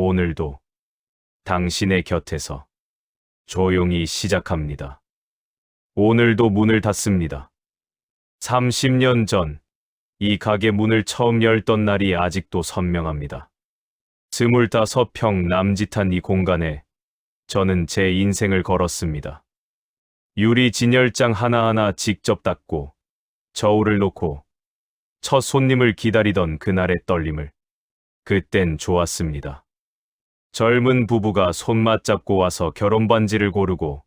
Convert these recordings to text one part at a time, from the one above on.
오늘도 당신의 곁에서 조용히 시작합니다. 오늘도 문을 닫습니다. 30년 전, 이 가게 문을 처음 열던 날이 아직도 선명합니다. 25평 남짓한 이 공간에 저는 제 인생을 걸었습니다. 유리 진열장 하나하나 직접 닦고 저울을 놓고 첫 손님을 기다리던 그날의 떨림을 그땐 좋았습니다. 젊은 부부가 손 맞잡고 와서 결혼반지를 고르고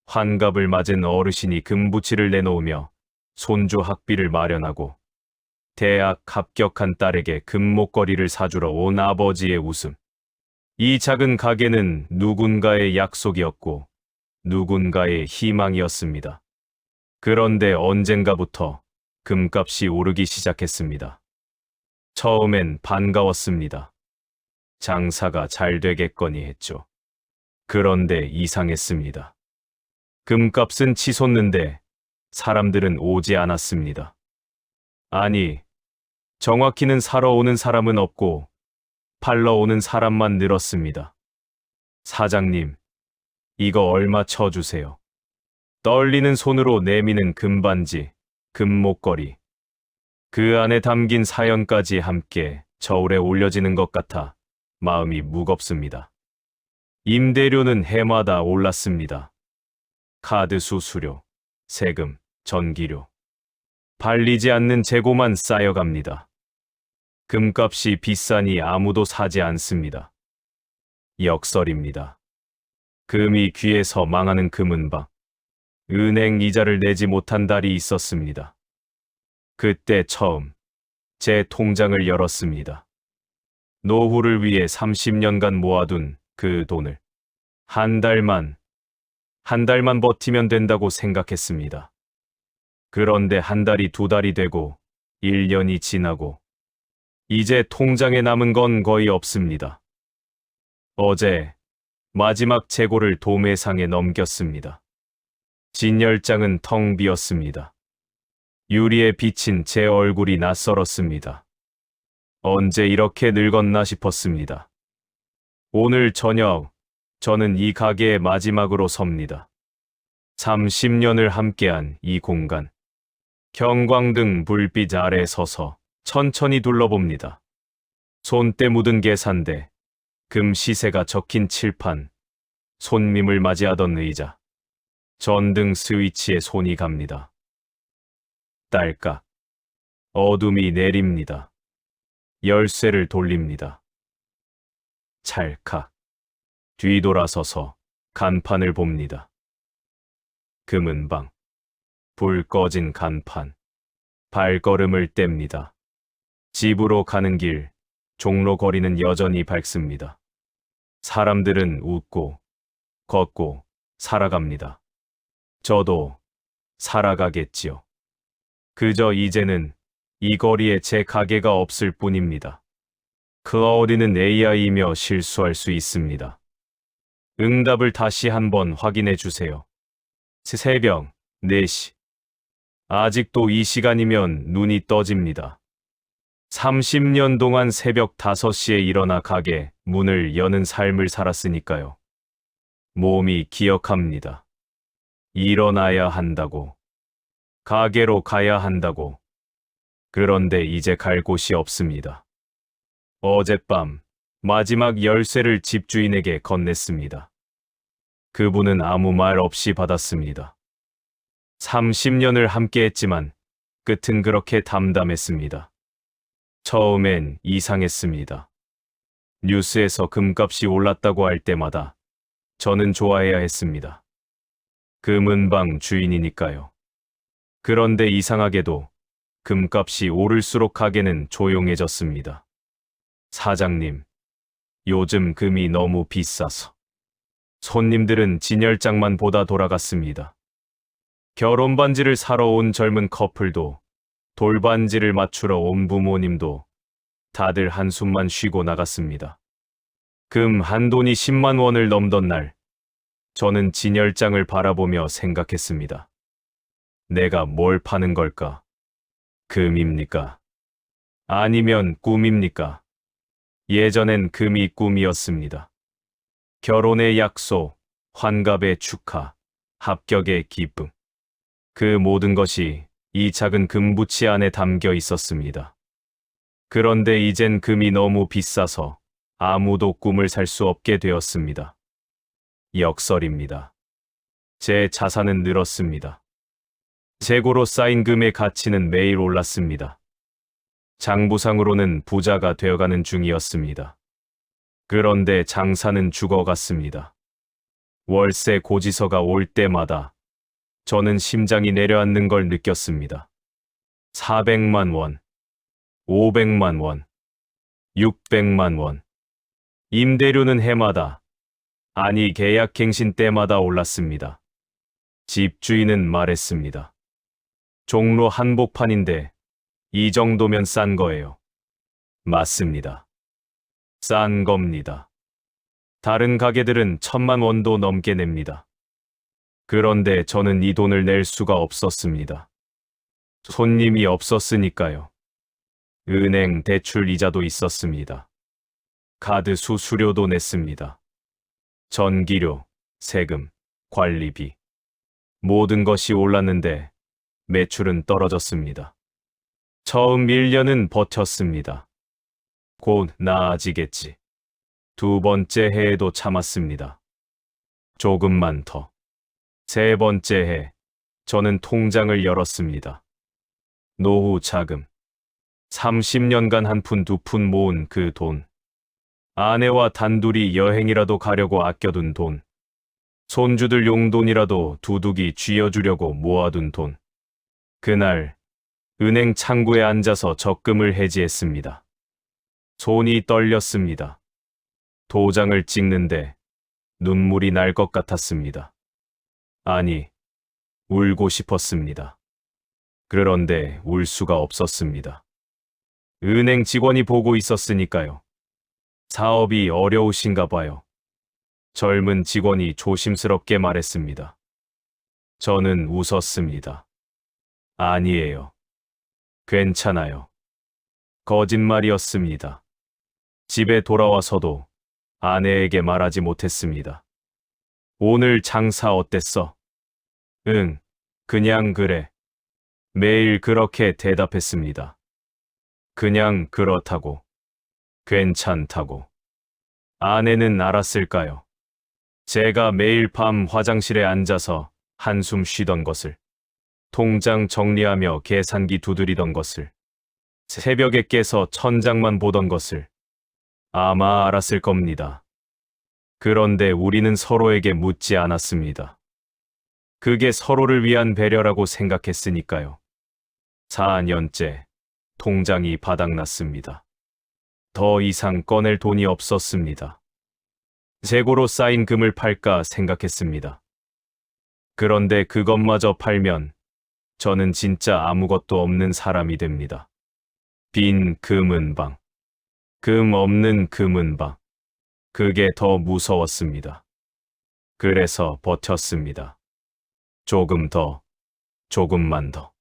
환갑을 맞은 어르신이 금부치를 내놓으며 손주 학비를 마련하고 대학 합격한 딸에게 금목걸이를 사주러 온 아버지의 웃음. 이 작은 가게는 누군가의 약속이었고 누군가의 희망이었습니다. 그런데 언젠가부터 금값이 오르기 시작했습니다. 처음엔 반가웠습니다. 장사가 잘 되겠거니 했죠. 그런데 이상했습니다. 금값은 치솟는데 사람들은 오지 않았습니다. 아니, 정확히는 사러 오는 사람은 없고 팔러 오는 사람만 늘었습니다. 사장님, 이거 얼마 쳐주세요. 떨리는 손으로 내미는 금반지, 금목걸이. 그 안에 담긴 사연까지 함께 저울에 올려지는 것 같아 마음이 무겁습니다. 임대료는 해마다 올랐습니다. 카드 수수료, 세금, 전기료. 발리지 않는 재고만 쌓여갑니다. 금값이 비싸니 아무도 사지 않습니다. 역설입니다. 금이 귀해서 망하는 금은방. 은행 이자를 내지 못한 달이 있었습니다. 그때 처음 제 통장을 열었습니다. 노후를 위해 30년간 모아둔 그 돈을 한 달만 버티면 된다고 생각했습니다. 그런데 한 달이 두 달이 되고 1년이 지나고 이제 통장에 남은 건 거의 없습니다. 어제 마지막 재고를 도매상에 넘겼습니다. 진열장은 텅 비었습니다. 유리에 비친 제 얼굴이 낯설었습니다. 언제 이렇게 늙었나 싶었습니다. 오늘 저녁 저는 이 가게의 마지막으로 섭니다. 30년을 함께한 이 공간. 경광등 불빛 아래 서서 천천히 둘러봅니다. 손때 묻은 계산대, 금 시세가 적힌 칠판, 손님을 맞이하던 의자, 전등 스위치에 손이 갑니다. 딸깍. 어둠이 내립니다. 열쇠를 돌립니다. 찰칵. 뒤돌아서서 간판을 봅니다. 금은방. 불 꺼진 간판. 발걸음을 뗍니다. 집으로 가는 길, 종로 거리는 여전히 밝습니다. 사람들은 웃고, 걷고, 살아갑니다. 저도 살아가겠지요. 그저 이제는 이 거리에 제 가게가 없을 뿐입니다. 그 어디는 AI이며 실수할 수 있습니다. 응답을 다시 한번 확인해 주세요. 새벽 4시. 아직도 이 시간이면 눈이 떠집니다. 30년 동안 새벽 5시에 일어나 가게 문을 여는 삶을 살았으니까요. 몸이 기억합니다. 일어나야 한다고. 가게로 가야 한다고. 그런데 이제 갈 곳이 없습니다. 어젯밤 마지막 열쇠를 집주인에게 건넸습니다. 그분은 아무 말 없이 받았습니다. 30년을 함께했지만 끝은 그렇게 담담했습니다. 처음엔 이상했습니다. 뉴스에서 금값이 올랐다고 할 때마다 저는 좋아해야 했습니다. 금은방 주인이니까요. 그런데 이상하게도 금값이 오를수록 가게는 조용해졌습니다. 사장님, 요즘 금이 너무 비싸서. 손님들은 진열장만 보다 돌아갔습니다. 결혼반지를 사러 온 젊은 커플도, 돌반지를 맞추러 온 부모님도 다들 한숨만 쉬고 나갔습니다. 금 한 돈이 10만 원을 넘던 날, 저는 진열장을 바라보며 생각했습니다. 내가 뭘 파는 걸까? 금입니까? 아니면 꿈입니까? 예전엔 금이 꿈이었습니다. 결혼의 약속, 환갑의 축하, 합격의 기쁨. 그 모든 것이 이 작은 금부치 안에 담겨 있었습니다. 그런데 이젠 금이 너무 비싸서 아무도 꿈을 살 수 없게 되었습니다. 역설입니다. 제 자산은 늘었습니다. 재고로 쌓인 금의 가치는 매일 올랐습니다. 장부상으로는 부자가 되어가는 중이었습니다. 그런데 장사는 죽어갔습니다. 월세 고지서가 올 때마다 저는 심장이 내려앉는 걸 느꼈습니다. 400만 원, 500만 원, 600만 원. 임대료는 해마다, 아니 계약갱신 때마다 올랐습니다. 집주인은 말했습니다. 종로 한복판인데 이 정도면 싼 거예요. 맞습니다. 싼 겁니다. 다른 가게들은 1,000만 원도 넘게 냅니다. 그런데 저는 이 돈을 낼 수가 없었습니다. 손님이 없었으니까요. 은행 대출 이자도 있었습니다. 카드 수수료도 냈습니다. 전기료, 세금, 관리비. 모든 것이 올랐는데 매출은 떨어졌습니다. 처음 1년은 버텼습니다. 곧 나아지겠지. 두 번째 해에도 참았습니다. 조금만 더. 세 번째 해, 저는 통장을 열었습니다. 노후 자금. 30년간 한 푼 두 푼 모은 그 돈. 아내와 단둘이 여행이라도 가려고 아껴둔 돈. 손주들 용돈이라도 두둑이 쥐어주려고 모아둔 돈. 그날 은행 창구에 앉아서 적금을 해지했습니다. 손이 떨렸습니다. 도장을 찍는데 눈물이 날 것 같았습니다. 아니, 울고 싶었습니다. 그런데 울 수가 없었습니다. 은행 직원이 보고 있었으니까요. 사업이 어려우신가 봐요. 젊은 직원이 조심스럽게 말했습니다. 저는 웃었습니다. 아니에요. 괜찮아요. 거짓말이었습니다. 집에 돌아와서도 아내에게 말하지 못했습니다. 오늘 장사 어땠어? 응, 그냥 그래. 매일 그렇게 대답했습니다. 그냥 그렇다고. 괜찮다고. 아내는 알았을까요? 제가 매일 밤 화장실에 앉아서 한숨 쉬던 것을, 통장 정리하며 계산기 두드리던 것을, 새벽에 깨서 천장만 보던 것을 아마 알았을 겁니다. 그런데 우리는 서로에게 묻지 않았습니다. 그게 서로를 위한 배려라고 생각했으니까요. 4년째 통장이 바닥났습니다. 더 이상 꺼낼 돈이 없었습니다. 재고로 쌓인 금을 팔까 생각했습니다. 그런데 그것마저 팔면 저는 진짜 아무것도 없는 사람이 됩니다. 빈 금은방. 금 없는 금은방. 그게 더 무서웠습니다. 그래서 버텼습니다. 조금 더, 조금만 더.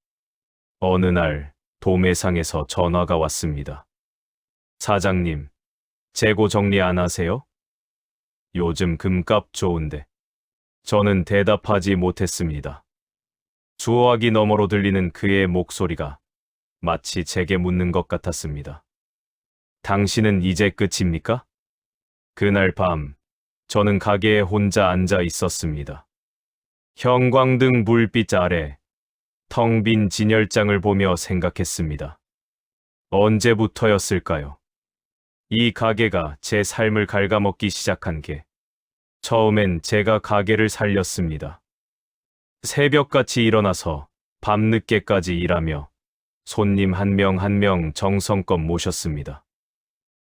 어느 날 도매상에서 전화가 왔습니다. 사장님, 재고 정리 안 하세요? 요즘 금값 좋은데. 저는 대답하지 못했습니다. 수화기 너머로 들리는 그의 목소리가 마치 제게 묻는 것 같았습니다. 당신은 이제 끝입니까? 그날 밤, 저는 가게에 혼자 앉아 있었습니다. 형광등 불빛 아래 텅 빈 진열장을 보며 생각했습니다. 언제부터였을까요? 이 가게가 제 삶을 갉아먹기 시작한 게 처음엔 제가 가게를 살렸습니다. 새벽같이 일어나서 밤늦게까지 일하며 손님 한 명 한 명 정성껏 모셨습니다.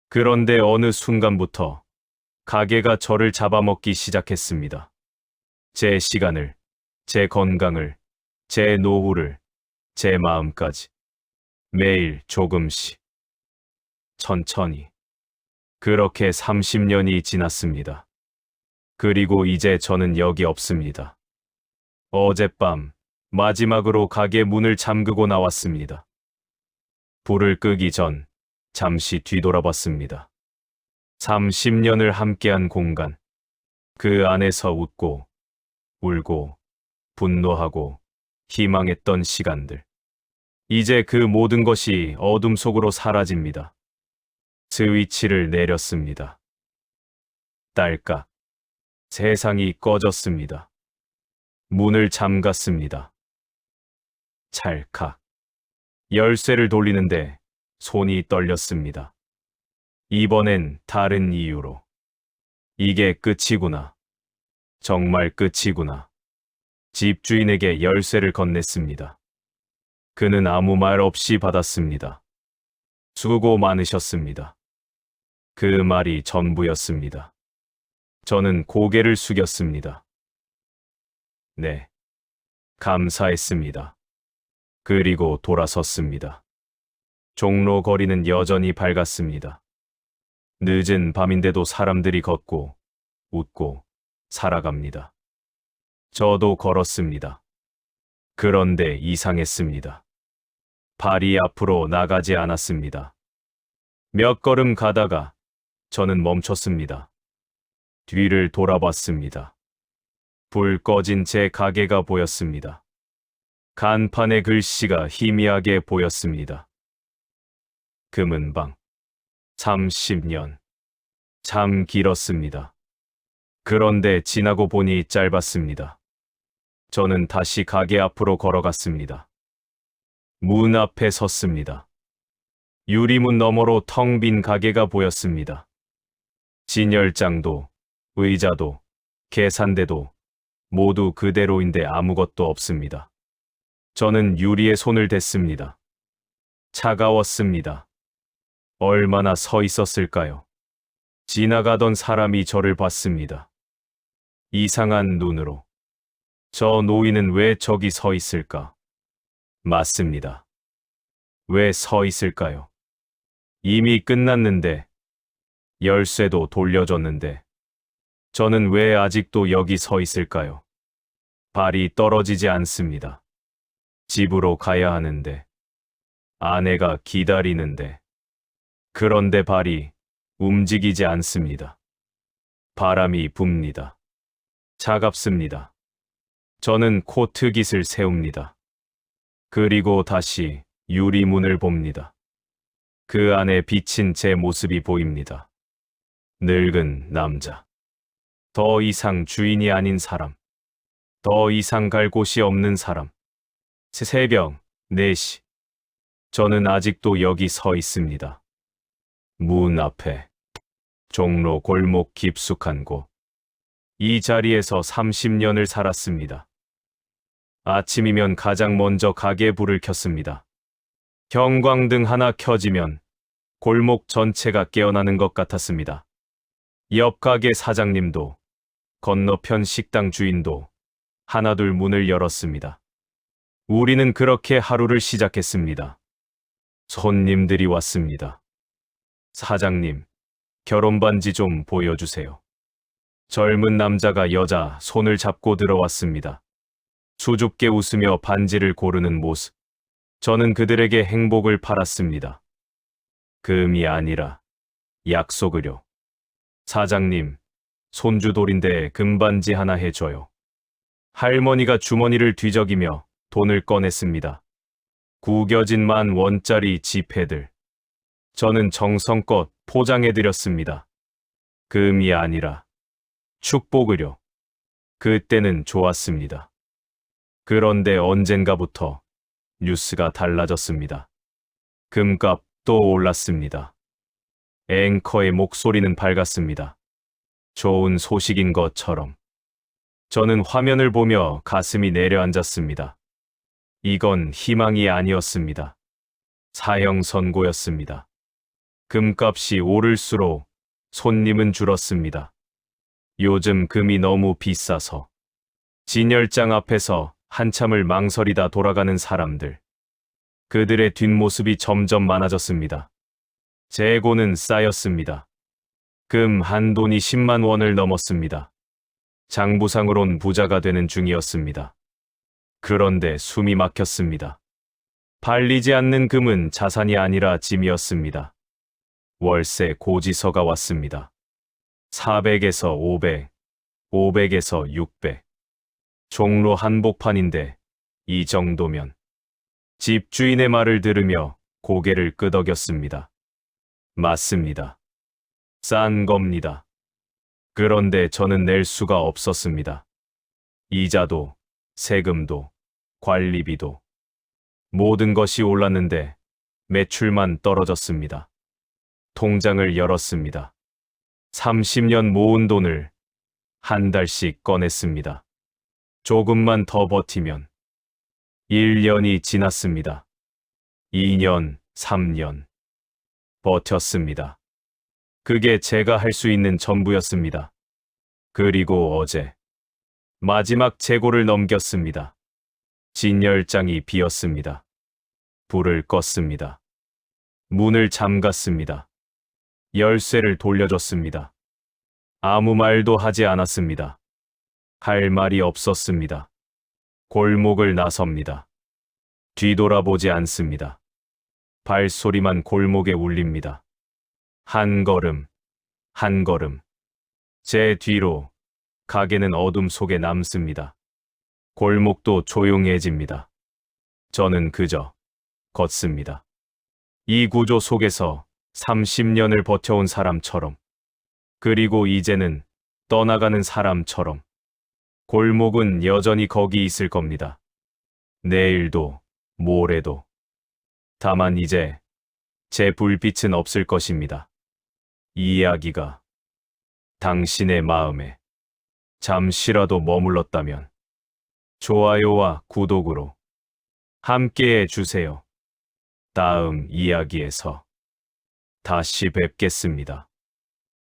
그런데 어느 순간부터 가게가 저를 잡아먹기 시작했습니다. 제 시간을, 제 건강을, 제 노후를, 제 마음까지. 매일 조금씩. 천천히. 그렇게 30년이 지났습니다. 그리고 이제 저는 여기 없습니다. 어젯밤 마지막으로 가게 문을 잠그고 나왔습니다. 불을 끄기 전 잠시 뒤돌아봤습니다. 30년을 함께한 공간. 그 안에서 웃고, 울고, 분노하고, 희망했던 시간들. 이제 그 모든 것이 어둠 속으로 사라집니다. 스위치를 내렸습니다. 딸깍. 세상이 꺼졌습니다. 문을 잠갔습니다. 찰칵. 열쇠를 돌리는데 손이 떨렸습니다. 이번엔 다른 이유로. 이게 끝이구나. 정말 끝이구나. 집주인에게 열쇠를 건넸습니다. 그는 아무 말 없이 받았습니다. 수고 많으셨습니다. 그 말이 전부였습니다. 저는 고개를 숙였습니다. 네. 감사했습니다. 그리고 돌아섰습니다. 종로 거리는 여전히 밝았습니다. 늦은 밤인데도 사람들이 걷고, 웃고, 살아갑니다. 저도 걸었습니다. 그런데 이상했습니다. 발이 앞으로 나가지 않았습니다. 몇 걸음 가다가 저는 멈췄습니다. 뒤를 돌아봤습니다. 불 꺼진 제 가게가 보였습니다. 간판의 글씨가 희미하게 보였습니다. 금은방. 30년. 참 길었습니다. 그런데 지나고 보니 짧았습니다. 저는 다시 가게 앞으로 걸어갔습니다. 문 앞에 섰습니다. 유리문 너머로 텅 빈 가게가 보였습니다. 진열장도, 의자도, 계산대도 모두 그대로인데 아무것도 없습니다. 저는 유리에 손을 댔습니다. 차가웠습니다. 얼마나 서 있었을까요? 지나가던 사람이 저를 봤습니다. 이상한 눈으로. 저 노인은 왜 저기 서 있을까? 맞습니다. 왜 서 있을까요? 이미 끝났는데, 열쇠도 돌려줬는데, 저는 왜 아직도 여기 서 있을까요? 발이 떨어지지 않습니다. 집으로 가야 하는데, 아내가 기다리는데, 그런데 발이 움직이지 않습니다. 바람이 붑니다. 차갑습니다. 저는 코트깃을 세웁니다. 그리고 다시 유리문을 봅니다. 그 안에 비친 제 모습이 보입니다. 늙은 남자. 더 이상 주인이 아닌 사람. 더 이상 갈 곳이 없는 사람. 새벽 4시. 저는 아직도 여기 서 있습니다. 문 앞에. 종로 골목 깊숙한 곳. 이 자리에서 30년을 살았습니다. 아침이면 가장 먼저 가게 불을 켰습니다. 형광등 하나 켜지면 골목 전체가 깨어나는 것 같았습니다. 옆 가게 사장님도, 건너편 식당 주인도 하나둘 문을 열었습니다. 우리는 그렇게 하루를 시작했습니다. 손님들이 왔습니다. 사장님, 결혼 반지 좀 보여주세요. 젊은 남자가 여자 손을 잡고 들어왔습니다. 수줍게 웃으며 반지를 고르는 모습. 저는 그들에게 행복을 팔았습니다. 금이 아니라 약속을요. 사장님, 손주돌인데 금반지 하나 해줘요. 할머니가 주머니를 뒤적이며 돈을 꺼냈습니다. 구겨진 10,000원짜리 지폐들. 저는 정성껏 포장해드렸습니다. 금이 아니라 축복을요. 그때는 좋았습니다. 그런데 언젠가부터 뉴스가 달라졌습니다. 금값 또 올랐습니다. 앵커의 목소리는 밝았습니다. 좋은 소식인 것처럼. 저는 화면을 보며 가슴이 내려앉았습니다. 이건 희망이 아니었습니다. 사형 선고였습니다. 금값이 오를수록 손님은 줄었습니다. 요즘 금이 너무 비싸서. 진열장 앞에서 한참을 망설이다 돌아가는 사람들. 그들의 뒷모습이 점점 많아졌습니다. 재고는 쌓였습니다. 금 한 돈이 10만 원을 넘었습니다. 장부상으론 부자가 되는 중이었습니다. 그런데 숨이 막혔습니다. 팔리지 않는 금은 자산이 아니라 짐이었습니다. 월세 고지서가 왔습니다. 400에서 500, 500에서 600. 종로 한복판인데 이 정도면. 집주인의 말을 들으며 고개를 끄덕였습니다. 맞습니다. 싼 겁니다. 그런데 저는 낼 수가 없었습니다. 이자도, 세금도, 관리비도. 모든 것이 올랐는데 매출만 떨어졌습니다. 통장을 열었습니다. 30년 모은 돈을 한 달씩 꺼냈습니다. 조금만 더 버티면. 1년이 지났습니다. 2년, 3년. 버텼습니다. 그게 제가 할 수 있는 전부였습니다. 그리고 어제 마지막 재고를 넘겼습니다. 진열장이 비었습니다. 불을 껐습니다. 문을 잠갔습니다. 열쇠를 돌려줬습니다. 아무 말도 하지 않았습니다. 할 말이 없었습니다. 골목을 나섭니다. 뒤돌아보지 않습니다. 발소리만 골목에 울립니다. 한 걸음, 한 걸음. 제 뒤로 가게는 어둠 속에 남습니다. 골목도 조용해집니다. 저는 그저 걷습니다. 이 구조 속에서 30년을 버텨온 사람처럼, 그리고 이제는 떠나가는 사람처럼. 골목은 여전히 거기 있을 겁니다. 내일도, 모레도. 다만 이제 제 불빛은 없을 것입니다. 이 이야기가 당신의 마음에 잠시라도 머물렀다면 좋아요와 구독으로 함께해 주세요. 다음 이야기에서 다시 뵙겠습니다.